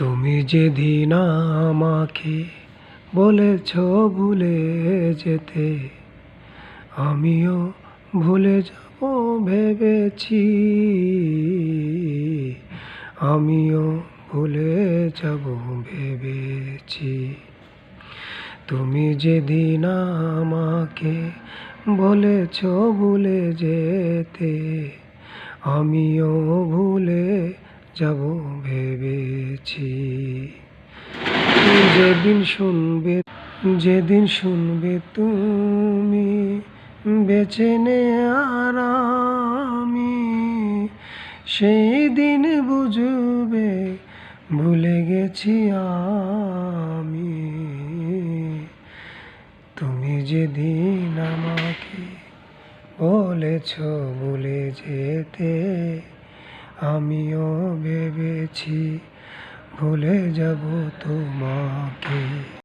তুমি যেদিন আমাকে বলেছ ভুলে যেতে, আমিও ভুলে যাব ভেবেছি। আমিও ভুলে যাব ভেবেছি। তুমি যেদিন আমাকে বলেছ ভুলে যেতে, আমিও ভুলে যাব ভেবেছি। যেদিন শুনবে তুমি বেঁচে নেয়ার আমি, সেই দিন বুঝবে ভুলে গেছি আমি। তুমি যেদিন আমাকে বলেছ ভুলে যেতে, আমিও ভেবেছি ভুলে যাব তোমাকে।